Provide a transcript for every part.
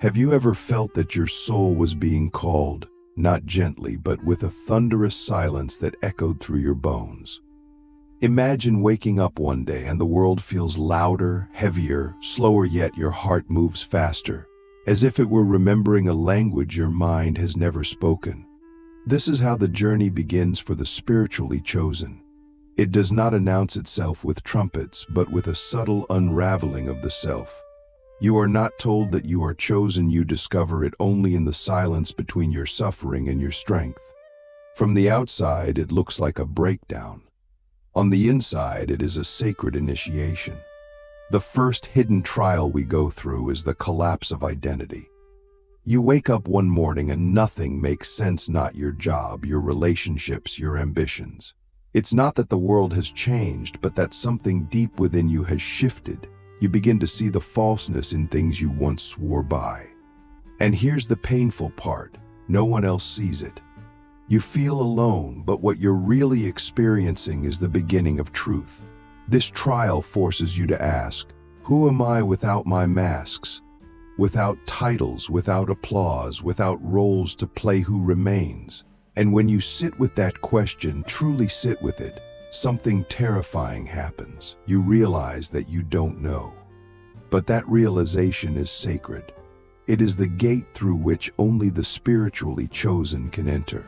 Have you ever felt that your soul was being called, not gently, but with a thunderous silence that echoed through your bones? Imagine waking up one day and the world feels louder, heavier, slower, yet your heart moves faster, as if it were remembering a language your mind has never spoken. This is how the journey begins for the spiritually chosen. It does not announce itself with trumpets, but with a subtle unraveling of the self. You are not told that you are chosen, you discover it only in the silence between your suffering and your strength. From the outside, it looks like a breakdown. On the inside, it is a sacred initiation. The first hidden trial we go through is the collapse of identity. You wake up one morning and nothing makes sense, not your job, your relationships, your ambitions. It's not that the world has changed, but that something deep within you has shifted. You begin to see the falseness in things you once swore by. And here's the painful part: no one else sees it. You feel alone, but what you're really experiencing is the beginning of truth. This trial forces you to ask, who am I without my masks? Without titles, without applause, without roles to play, who remains? And when you sit with that question, truly sit with it, something terrifying happens. You realize that you don't know. But that realization is sacred. It is the gate through which only the spiritually chosen can enter.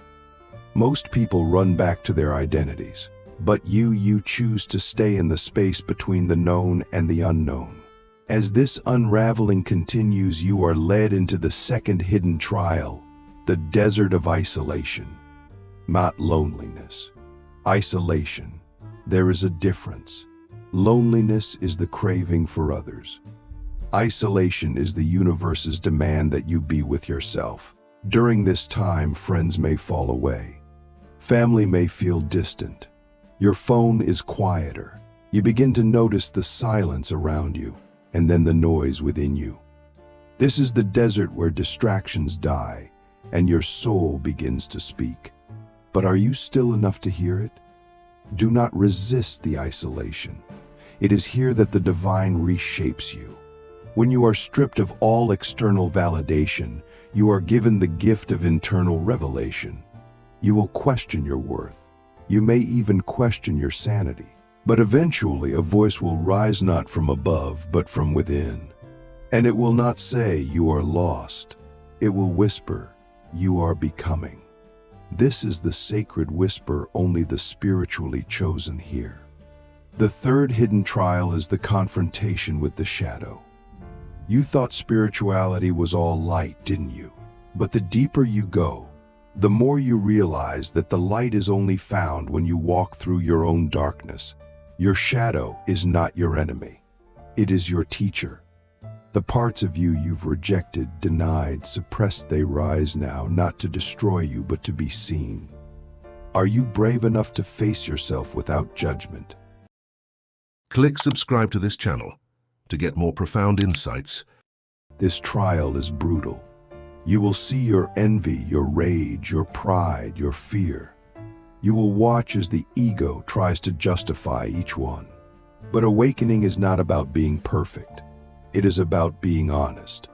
Most people run back to their identities, but you choose to stay in the space between the known and the unknown. As this unraveling continues, you are led into the second hidden trial, the desert of isolation. Not loneliness. Isolation. There is a difference. Loneliness is the craving for others. Isolation is the universe's demand that you be with yourself. During this time, friends may fall away. Family may feel distant. Your phone is quieter. You begin to notice the silence around you, and then the noise within you. This is the desert where distractions die, and your soul begins to speak. But are you still enough to hear it? Do not resist the isolation. It is here that the divine reshapes you. When you are stripped of all external validation, you are given the gift of internal revelation. You will question your worth. You may even question your sanity. But eventually a voice will rise, not from above, but from within. And it will not say, you are lost. It will whisper, you are becoming. This is the sacred whisper only the spiritually chosen hear. The third hidden trial is the confrontation with the shadow. You thought spirituality was all light, didn't you? But the deeper you go, the more you realize that the light is only found when you walk through your own darkness. Your shadow is not your enemy. It is your teacher. The parts of you you've rejected, denied, suppressed, they rise now, not to destroy you, but to be seen. Are you brave enough to face yourself without judgment? Click subscribe to this channel to get more profound insights. This trial is brutal. You will see your envy, your rage, your pride, your fear. You will watch as the ego tries to justify each one. But awakening is not about being perfect. It is about being honest.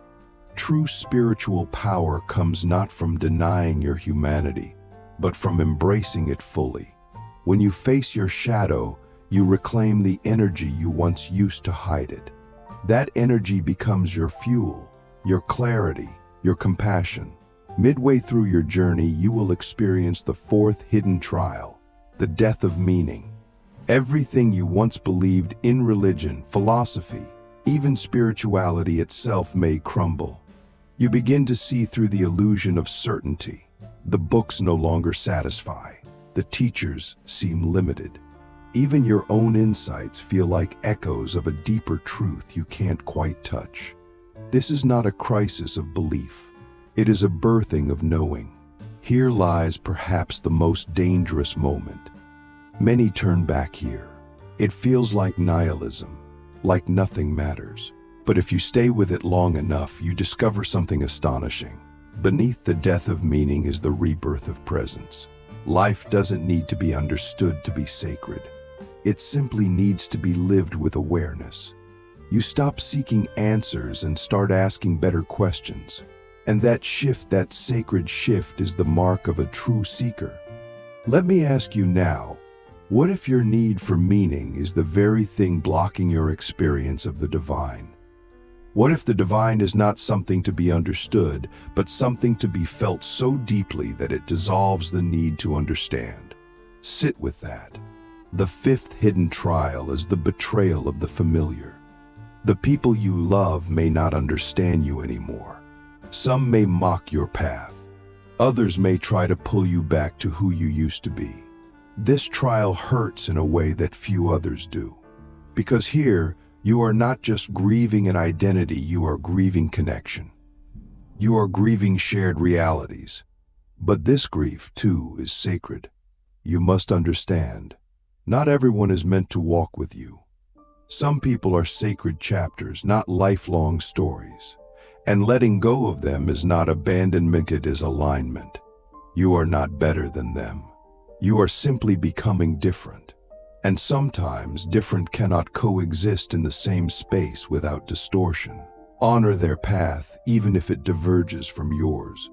True spiritual power comes not from denying your humanity, but from embracing it fully. When you face your shadow, you reclaim the energy you once used to hide it. That energy becomes your fuel, your clarity, your compassion. Midway through your journey, you will experience the fourth hidden trial, the death of meaning. Everything you once believed in religion, philosophy, even spirituality itself may crumble. You begin to see through the illusion of certainty. The books no longer satisfy. The teachers seem limited. Even your own insights feel like echoes of a deeper truth you can't quite touch. This is not a crisis of belief. It is a birthing of knowing. Here lies perhaps the most dangerous moment. Many turn back here. It feels like nihilism, like nothing matters. But if you stay with it long enough, you discover something astonishing. Beneath the death of meaning is the rebirth of presence. Life doesn't need to be understood to be sacred. It simply needs to be lived with awareness. You stop seeking answers and start asking better questions. And that shift, that sacred shift, is the mark of a true seeker. Let me ask you now, what if your need for meaning is the very thing blocking your experience of the divine? What if the divine is not something to be understood, but something to be felt so deeply that it dissolves the need to understand? Sit with that. The fifth hidden trial is the betrayal of the familiar. The people you love may not understand you anymore. Some may mock your path. Others may try to pull you back to who you used to be. This trial hurts in a way that few others do. Because here, you are not just grieving an identity, you are grieving connection. You are grieving shared realities. But this grief, too, is sacred. You must understand, not everyone is meant to walk with you. Some people are sacred chapters, not lifelong stories. And letting go of them is not abandonment, it is alignment. You are not better than them. You are simply becoming different. And sometimes different cannot coexist in the same space without distortion. Honor their path, even if it diverges from yours.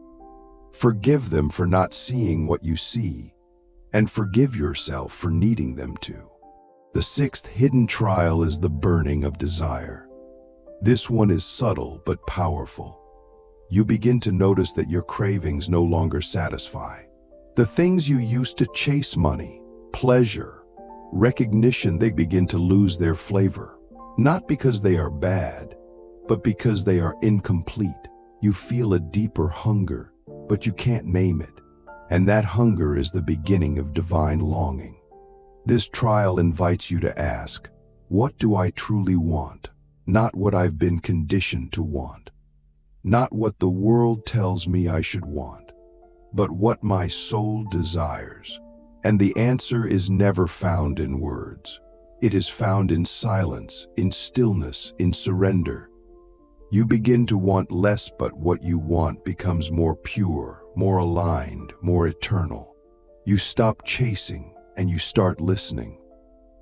Forgive them for not seeing what you see, and forgive yourself for needing them to. The sixth hidden trial is the burning of desire. This one is subtle but powerful. You begin to notice that your cravings no longer satisfy. The things you used to chase, money, pleasure, recognition, they begin to lose their flavor. Not because they are bad, but because they are incomplete. You feel a deeper hunger, but you can't name it. And that hunger is the beginning of divine longing. This trial invites you to ask, what do I truly want? Not what I've been conditioned to want. Not what the world tells me I should want, but what my soul desires. And the answer is never found in words. It is found in silence, in stillness, in surrender. You begin to want less, but what you want becomes more pure, more aligned, more eternal. You stop chasing and you start listening.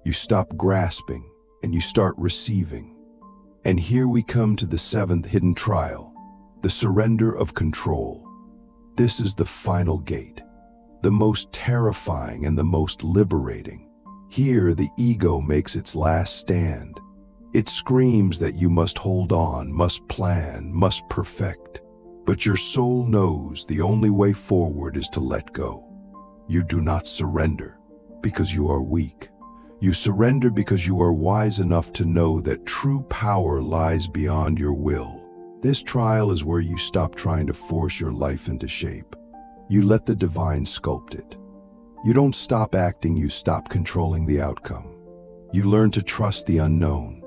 You stop grasping and you start receiving. And here we come to the seventh hidden trial, the surrender of control. This is the final gate, the most terrifying and the most liberating. Here, the ego makes its last stand. It screams that you must hold on, must plan, must perfect. But your soul knows the only way forward is to let go. You do not surrender because you are weak. You surrender because you are wise enough to know that true power lies beyond your will. This trial is where you stop trying to force your life into shape. You let the divine sculpt it. You don't stop acting, you stop controlling the outcome. You learn to trust the unknown,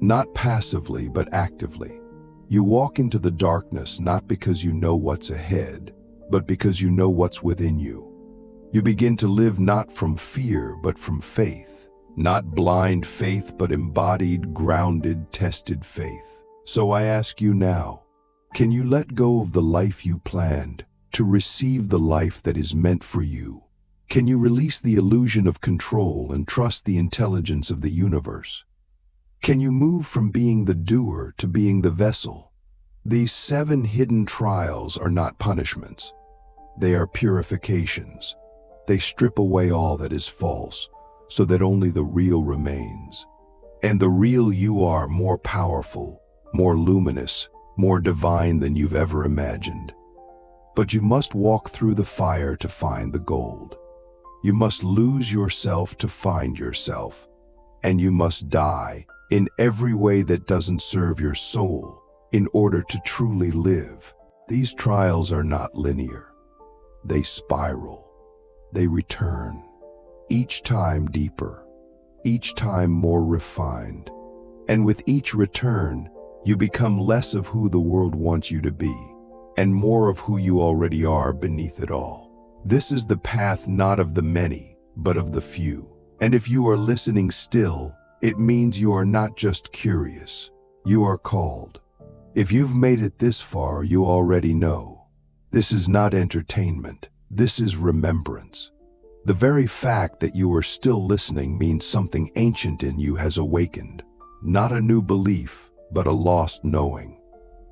not passively but actively. You walk into the darkness not because you know what's ahead, but because you know what's within you. You begin to live not from fear but from faith, not blind faith but embodied, grounded, tested faith. So I ask you now, can you let go of the life you planned to receive the life that is meant for you? Can you release the illusion of control and trust the intelligence of the universe? Can you move from being the doer to being the vessel? These 7 hidden trials are not punishments. They are purifications. They strip away all that is false, so that only the real remains. And the real you are more powerful, more luminous, more divine than you've ever imagined. But you must walk through the fire to find the gold. You must lose yourself to find yourself. And you must die in every way that doesn't serve your soul in order to truly live. These trials are not linear. They spiral. They return, each time deeper, each time more refined. And with each return, you become less of who the world wants you to be, and more of who you already are beneath it all. This is the path not of the many, but of the few. And if you are listening still, it means you are not just curious, you are called. If you've made it this far, you already know. This is not entertainment, this is remembrance. The very fact that you are still listening means something ancient in you has awakened. not a new belief, but a lost knowing.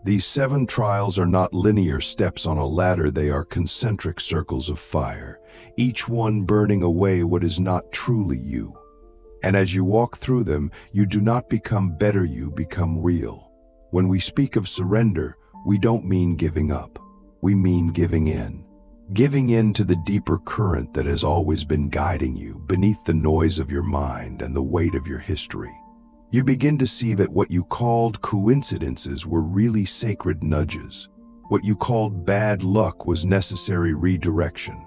These 7 trials are not linear steps on a ladder, they are concentric circles of fire, each one burning away what is not truly you. And as you walk through them, you do not become better, you become real. When we speak of surrender, we don't mean giving up. We mean giving in. Giving in to the deeper current that has always been guiding you beneath the noise of your mind and the weight of your history. You begin to see that what you called coincidences were really sacred nudges. What you called bad luck was necessary redirection.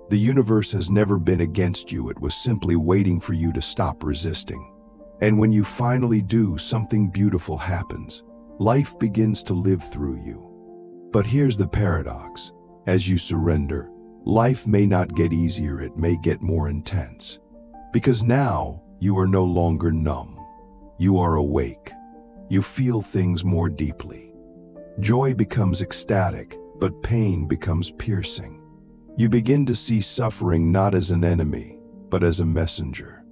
The universe has never been against you, it was simply waiting for you to stop resisting. And when you finally do, something beautiful happens. Life begins to live through you. But here's the paradox. As you surrender, life may not get easier, it may get more intense. Because now you are no longer numb. You are awake. You feel things more deeply. Joy becomes ecstatic, but pain becomes piercing. You begin to see suffering not as an enemy, but as a messenger.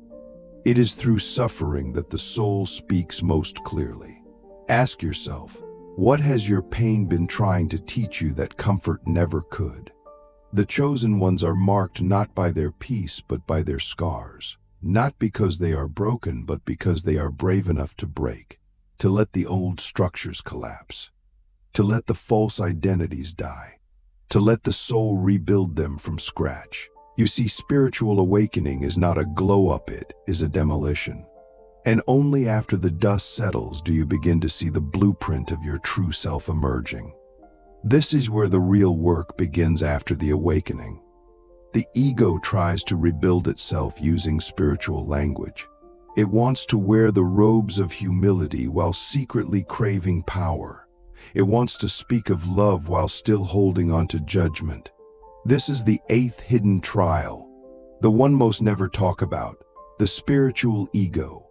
It is through suffering that the soul speaks most clearly. Ask yourself, what has your pain been trying to teach you that comfort never could? The chosen ones are marked not by their peace, but by their scars. Not because they are broken, but because they are brave enough to break, to let the old structures collapse, to let the false identities die, to let the soul rebuild them from scratch. You see, spiritual awakening is not a glow-up, it is a demolition. And only after the dust settles do you begin to see the blueprint of your true self emerging. This is where the real work begins after the awakening. The ego tries to rebuild itself using spiritual language. It wants to wear the robes of humility while secretly craving power. It wants to speak of love while still holding on to judgment. This is the 8th hidden trial, the one most never talk about, the spiritual ego.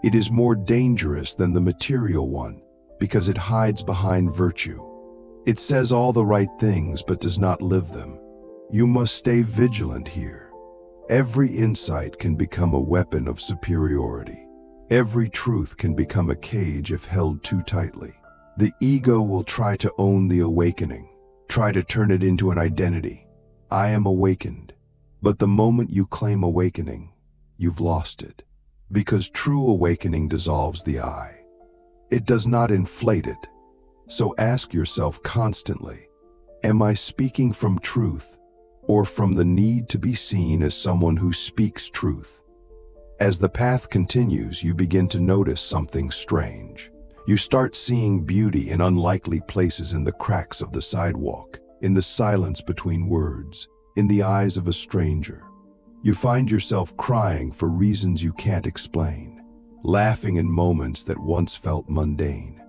It is more dangerous than the material one because it hides behind virtue. It says all the right things but does not live them. You must stay vigilant here. Every insight can become a weapon of superiority. Every truth can become a cage if held too tightly. The ego will try to own the awakening, try to turn it into an identity. I am awakened. But the moment you claim awakening, you've lost it. Because true awakening dissolves the I. It does not inflate it. So ask yourself constantly, am I speaking from truth or from the need to be seen as someone who speaks truth? As the path continues, you begin to notice something strange. You start seeing beauty in unlikely places, in the cracks of the sidewalk, in the silence between words, in the eyes of a stranger. You find yourself crying for reasons you can't explain, laughing in moments that once felt mundane.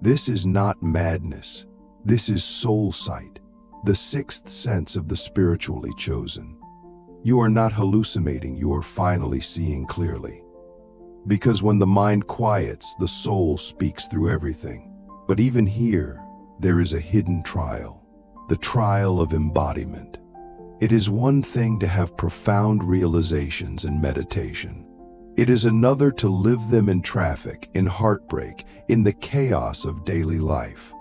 This is not madness. This is soul sight, the 6th sense of the spiritually chosen. You are not hallucinating, you are finally seeing clearly. Because when the mind quiets, the soul speaks through everything. But even here, there is a hidden trial, the trial of embodiment. It is one thing to have profound realizations in meditation. It is another to live them in traffic, in heartbreak, in the chaos of daily life.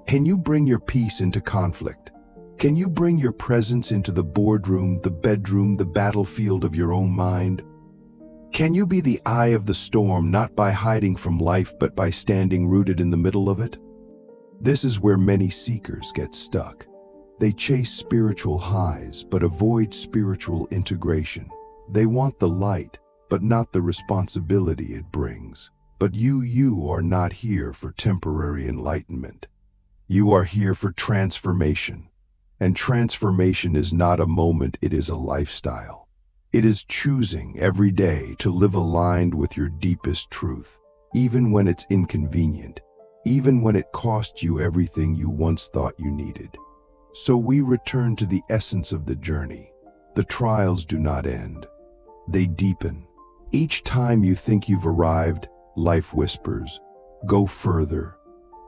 Can you bring your peace into conflict? Can you bring your presence into the boardroom, the bedroom, the battlefield of your own mind? Can you be the eye of the storm, not by hiding from life, but by standing rooted in the middle of it? This is where many seekers get stuck. They chase spiritual highs, but avoid spiritual integration. They want the light, but not the responsibility it brings. But you are not here for temporary enlightenment. You are here for transformation. And transformation is not a moment, it is a lifestyle. It is choosing every day to live aligned with your deepest truth, even when it's inconvenient, even when it costs you everything you once thought you needed. So we return to the essence of the journey. The trials do not end. They deepen. Each time you think you've arrived, life whispers, go further.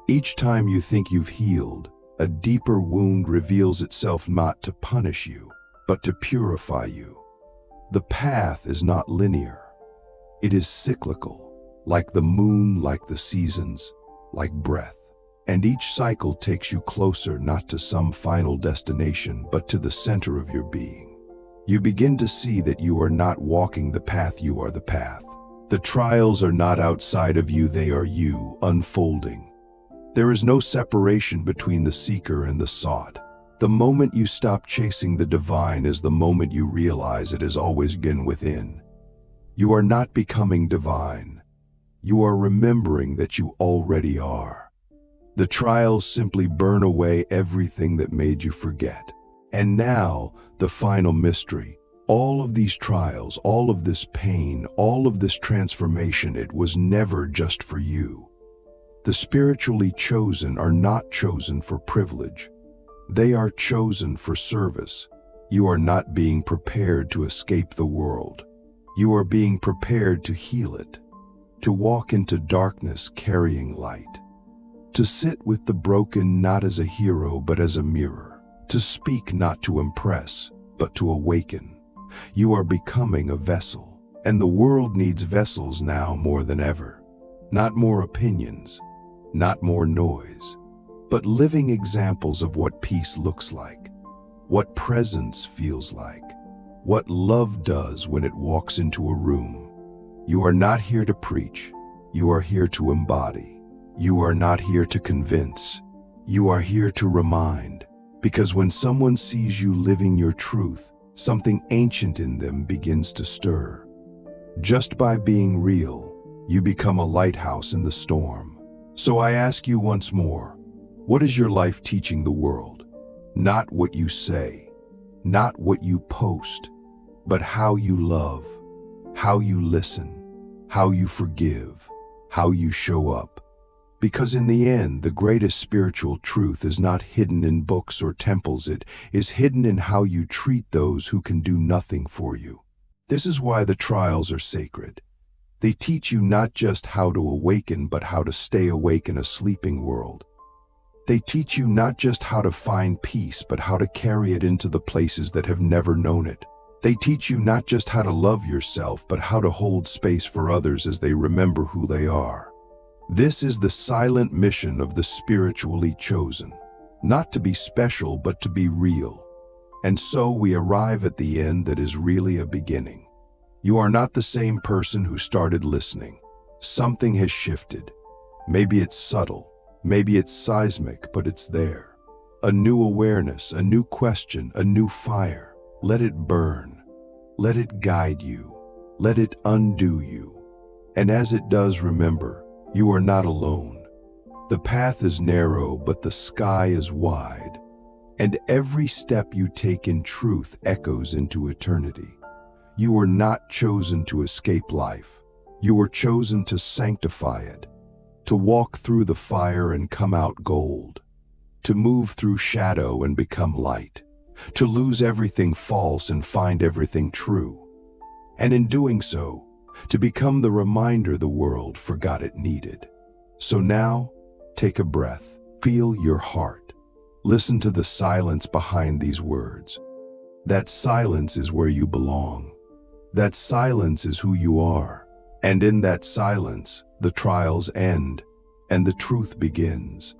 Each time you think you've healed, a deeper wound reveals itself, not to punish you, but to purify you. The path is not linear. It is cyclical. like the moon, like the seasons, like breath. And each cycle takes you closer not to some final destination, but to the center of your being. You begin to see that you are not walking the path, you are the path. The trials are not outside of you, they are you, unfolding. There is no separation between the seeker and the sought. The moment you stop chasing the divine is the moment you realize it has always been within. You are not becoming divine. You are remembering that you already are. The trials simply burn away everything that made you forget. And now, the final mystery. All of these trials, all of this pain, all of this transformation, it was never just for you. The spiritually chosen are not chosen for privilege. They are chosen for service. You are not being prepared to escape the world. You are being prepared to heal it, to walk into darkness carrying light, to sit with the broken not as a hero but as a mirror, to speak not to impress but to awaken. You are becoming a vessel, and the world needs vessels now more than ever. Not more opinions, not more noise, but living examples of what peace looks like, what presence feels like, what love does when it walks into a room. You are not here to preach, you are here to embody. You are not here to convince, you are here to remind. Because when someone sees you living your truth, something ancient in them begins to stir. Just by being real, you become a lighthouse in the storm. So I ask you once more, what is your life teaching the world? Not what you say, not what you post, but how you love, how you listen, how you forgive, how you show up. Because in the end, the greatest spiritual truth is not hidden in books or temples, it is hidden in how you treat those who can do nothing for you. This is why the trials are sacred. They teach you not just how to awaken, but how to stay awake in a sleeping world. They teach you not just how to find peace, but how to carry it into the places that have never known it. They teach you not just how to love yourself, but how to hold space for others as they remember who they are. This is the silent mission of the spiritually chosen, not to be special, but to be real. And so we arrive at the end that is really a beginning. You are not the same person who started listening. Something has shifted. Maybe it's subtle, maybe it's seismic, but it's there. A new awareness, a new question, a new fire. Let it burn. Let it guide you. Let it undo you. And as it does, remember, you are not alone. The path is narrow, but the sky is wide. And every step you take in truth echoes into eternity. You were not chosen to escape life. You were chosen to sanctify it, to walk through the fire and come out gold, to move through shadow and become light, to lose everything false and find everything true. And in doing so, to become the reminder the world forgot it needed. So now, take a breath, feel your heart. Listen to the silence behind these words. That silence is where you belong. That silence is who you are. And in that silence, the trials end and the truth begins.